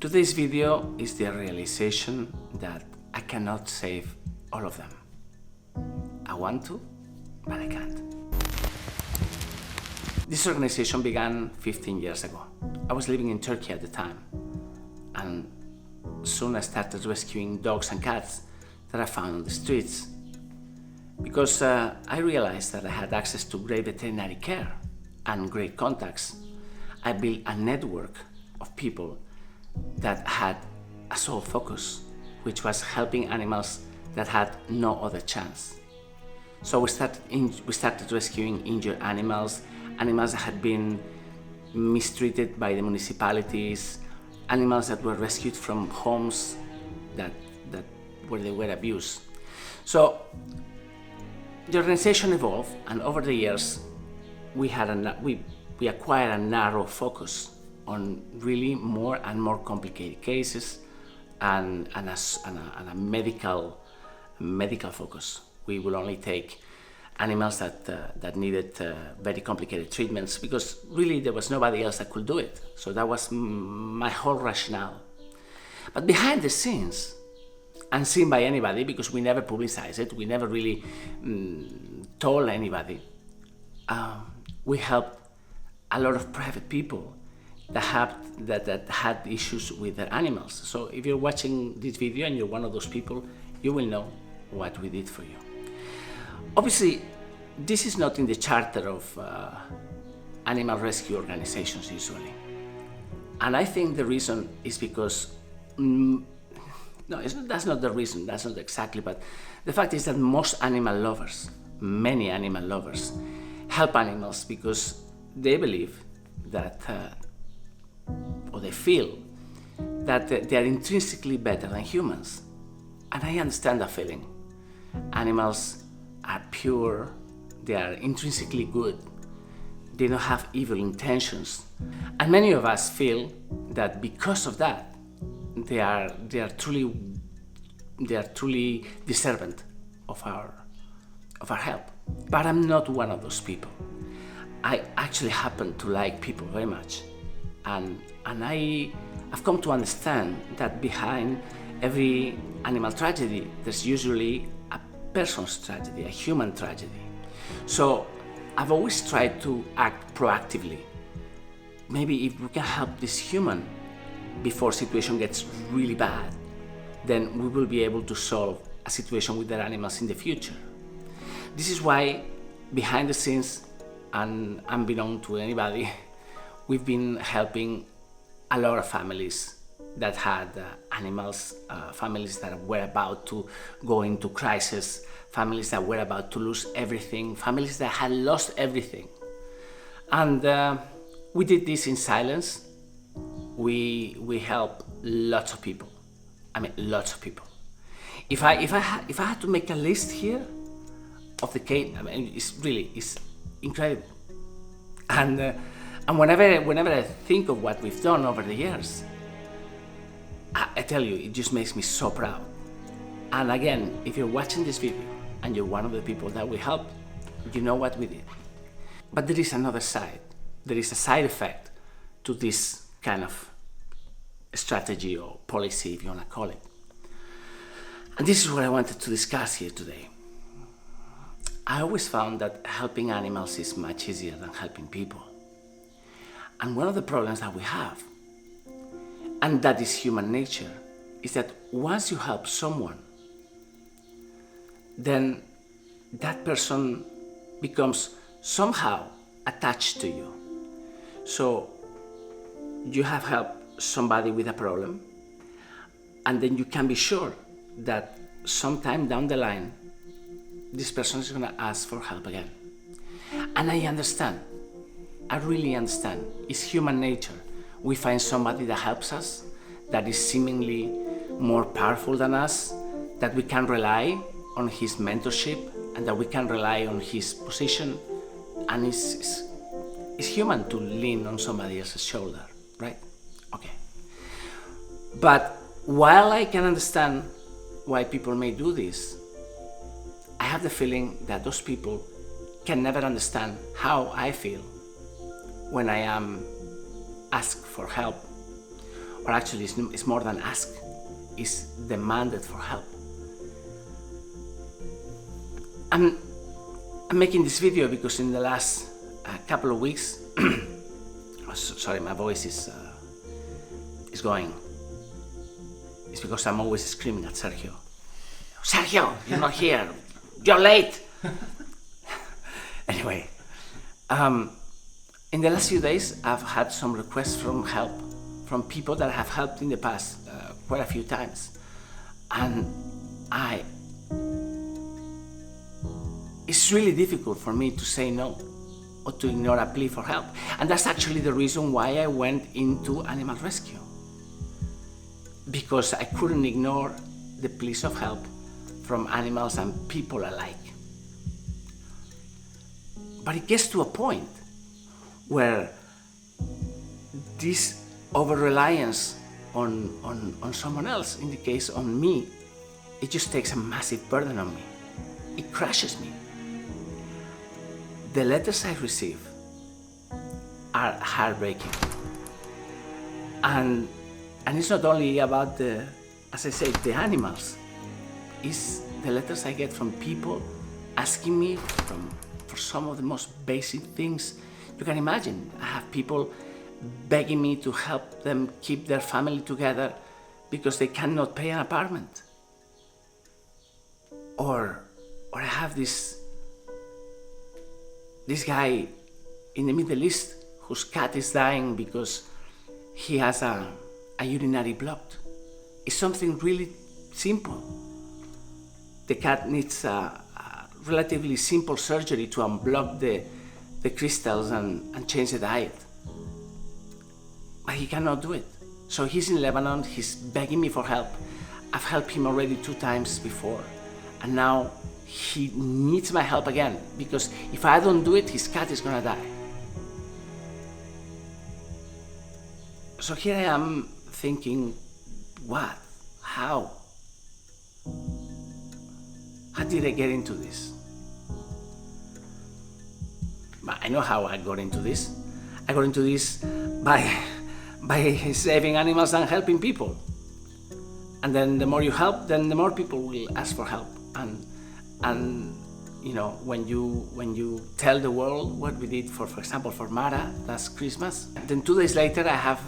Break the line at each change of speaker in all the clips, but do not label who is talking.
Today's video is the realization that I cannot save all of them. I want to, but I can't. This organization began 15 years ago. I was living in Turkey at the time, and soon I started rescuing dogs and cats that I found on the streets. Because I realized that I had access to great veterinary care and great contacts, I built a network of people that had a sole focus, which was helping animals that had no other chance. So we started rescuing injured animals that had been mistreated by the municipalities, animals that were rescued from homes where they were abused. So the organization evolved, and over the years we acquired a narrow focus on really more and more complicated cases and a medical focus. We will only take animals that needed very complicated treatments, because really there was nobody else that could do it. So that was my whole rationale. But behind the scenes, unseen by anybody, because we never publicized it, we never really told anybody, we helped a lot of private people that had issues with their animals. So if you're watching this video and you're one of those people, you will know what we did for you. Obviously, this is not in the charter of animal rescue organizations usually. And I think the reason is because, that's not the reason, that's not exactly, but the fact is that many animal lovers, help animals because they believe that, or they feel that they are intrinsically better than humans. And I understand that feeling. Animals are pure, they are intrinsically good, they don't have evil intentions. And many of us feel that because of that, they are truly deserving of our help. But I'm not one of those people. I actually happen to like people very much, and I've come to understand that behind every animal tragedy, there's usually a person's tragedy, a human tragedy. So I've always tried to act proactively. Maybe if we can help this human before situation gets really bad, then we will be able to solve a situation with their animals in the future. This is why behind the scenes, and unbeknown to anybody, we've been helping a lot of families that had animals, families that were about to go into crisis, families that were about to lose everything, families that had lost everything. And we did this in silence. We helped lots of people. I mean, lots of people. If I had to make a list here of the case, I mean, it's incredible. And whenever I think of what we've done over the years, I tell you, it just makes me so proud. And again, if you're watching this video and you're one of the people that we helped, you know what we did. But there is another side. There is a side effect to this kind of strategy or policy, if you want to call it. And this is what I wanted to discuss here today. I always found that helping animals is much easier than helping people. And one of the problems that we have, and that is human nature, is that once you help someone, then that person becomes somehow attached to you. So you have helped somebody with a problem, and then you can be sure that sometime down the line, this person is going to ask for help again. And I understand. I really understand. It's human nature. We find somebody that helps us, that is seemingly more powerful than us, that we can rely on his mentorship, and that we can rely on his position. And it's human to lean on somebody else's shoulder, right? Okay. But while I can understand why people may do this, I have the feeling that those people can never understand how I feel when I am asked for help, or actually it's more than ask, it's demanded for help. I'm making this video because in the last couple of weeks, sorry, my voice is going. It's because I'm always screaming at Sergio. Sergio, you're not here. You're late. Anyway, in the last few days, I've had some requests from help from people that I have helped in the past quite a few times, and it's really difficult for me to say no or to ignore a plea for help, and that's actually the reason why I went into animal rescue, because I couldn't ignore the pleas of help from animals and people alike. But it gets to a point where this over-reliance on someone else, in the case on me, it just takes a massive burden on me. It crushes me. The letters I receive are heartbreaking. And it's not only about as I say, the animals. It's the letters I get from people asking me for some of the most basic things you can imagine. I have people begging me to help them keep their family together because they cannot pay an apartment. Or I have this guy in the Middle East whose cat is dying because he has a urinary blocked. It's something really simple. The cat needs a relatively simple surgery to unblock the crystals and change the diet. But he cannot do it. So he's in Lebanon, he's begging me for help. I've helped him already 2 times before. And now he needs my help again, because if I don't do it, his cat is gonna die. So here I am thinking, what? How? How did I get into this? But I know how I got into this. I got into this by saving animals and helping people. And then the more you help, then the more people will ask for help. And you know, when you tell the world what we did for example, for Mara last Christmas, then 2 days later I have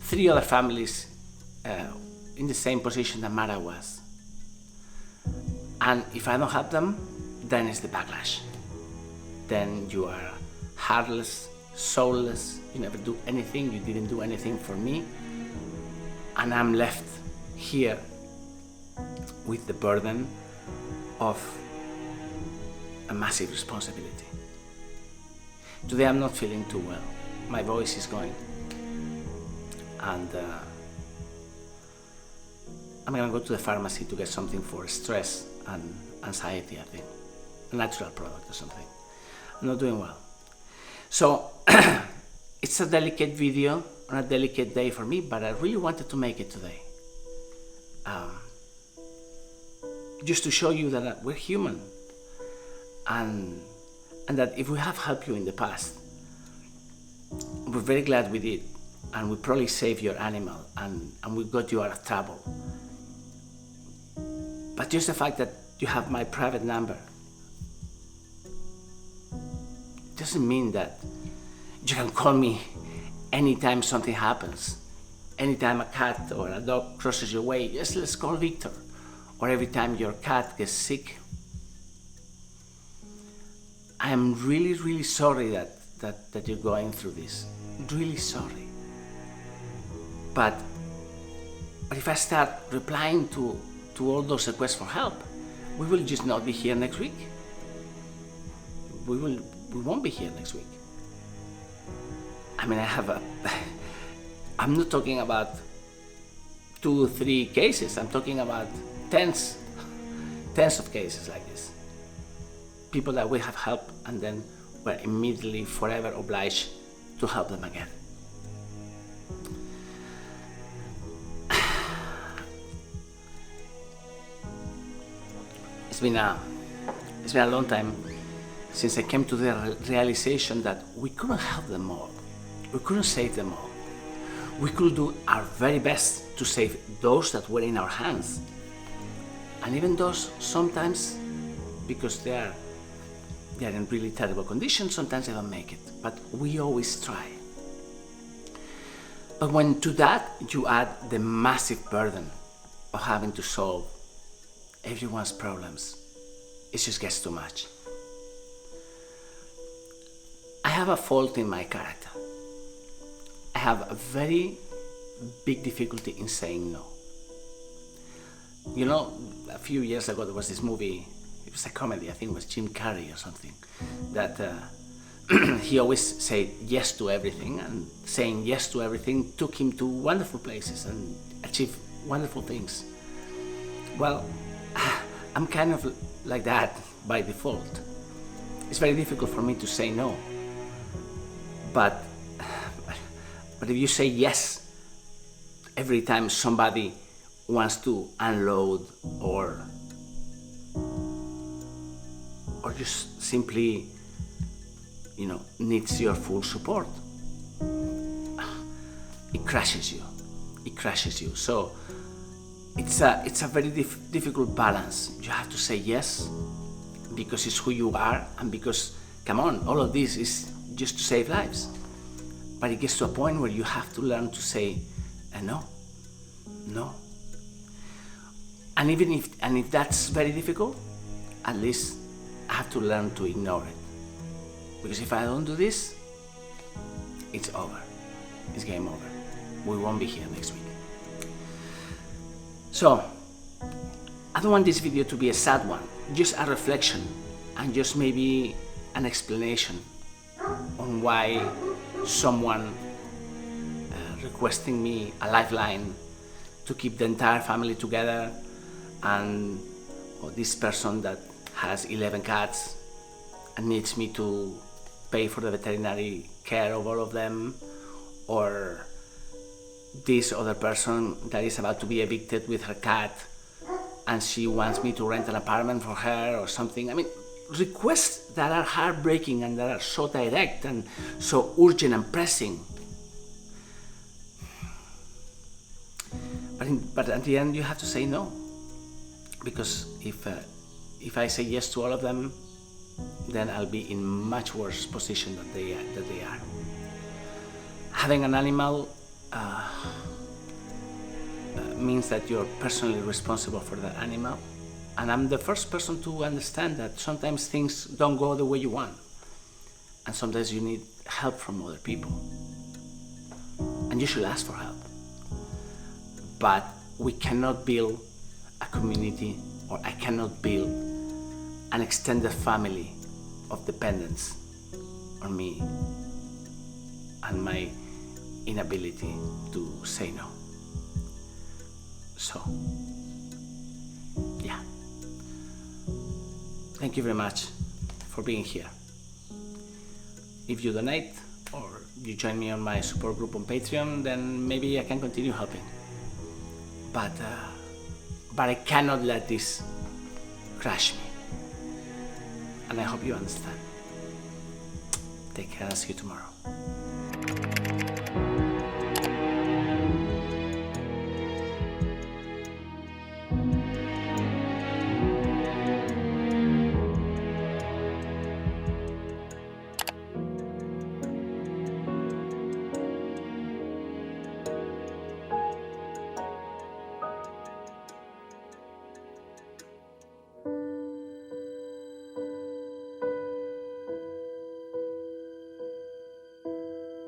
3 other families in the same position that Mara was. And if I don't help them, then it's the backlash. Then you are heartless, soulless, you never do anything, you didn't do anything for me, and I'm left here with the burden of a massive responsibility. Today I'm not feeling too well. My voice is going. And I'm gonna go to the pharmacy to get something for stress and anxiety, I think. A natural product or something. I'm not doing well. So it's a delicate video on a delicate day for me, but I really wanted to make it today. Just to show you that we're human, and that if we have helped you in the past, we're very glad we did, and we probably saved your animal, and we got you out of trouble. But just the fact that you have my private number doesn't mean that you can call me anytime something happens, anytime a cat or a dog crosses your way. Yes, let's call Viktor. Or every time your cat gets sick. I am really, really sorry that you're going through this. Really sorry. But if I start replying to all those requests for help, we will just not be here next week. We won't be here next week. I mean, I'm not talking about 2 or 3 cases. I'm talking about tens of cases like this. People that we have helped and then we're immediately forever obliged to help them again. It's been a long time since I came to the realization that we couldn't help them all. We couldn't save them all. We could do our very best to save those that were in our hands. And even those, sometimes, because they are in really terrible conditions, sometimes they don't make it. But we always try. But when to that you add the massive burden of having to solve everyone's problems, it just gets too much. I have a fault in my character. I have a very big difficulty in saying no. You know, a few years ago there was this movie, it was a comedy, I think it was Jim Carrey or something, that he always said yes to everything, and saying yes to everything took him to wonderful places and achieved wonderful things. Well, I'm kind of like that by default. It's very difficult for me to say no. But if you say yes every time somebody wants to unload or just simply, needs your full support, it crushes you. So it's a very difficult balance. You have to say yes because it's who you are, and because, come on, all of this is just to save lives. But it gets to a point where you have to learn to say no. And even if that's very difficult, at least I have to learn to ignore it. Because if I don't do this, it's over. It's game over. We won't be here next week. So, I don't want this video to be a sad one, just a reflection and just maybe an explanation on why someone requesting me a lifeline to keep the entire family together, and this person that has 11 cats and needs me to pay for the veterinary care of all of them, or this other person that is about to be evicted with her cat and she wants me to rent an apartment for her or something. I mean, requests that are heartbreaking and that are so direct and so urgent and pressing. But at the end you have to say no, because if I say yes to all of them, then I'll be in much worse position than they are. Having an animal means that you're personally responsible for that animal, and I'm the first person to understand that sometimes things don't go the way you want, and sometimes you need help from other people, and you should ask for help. But we cannot build a community, or I cannot build an extended family of dependence on me and my inability to say no. So, yeah. Thank you very much for being here. If you donate or you join me on my support group on Patreon, then maybe I can continue helping. But I cannot let this crush me. And I hope you understand. Take care, and I'll see you tomorrow.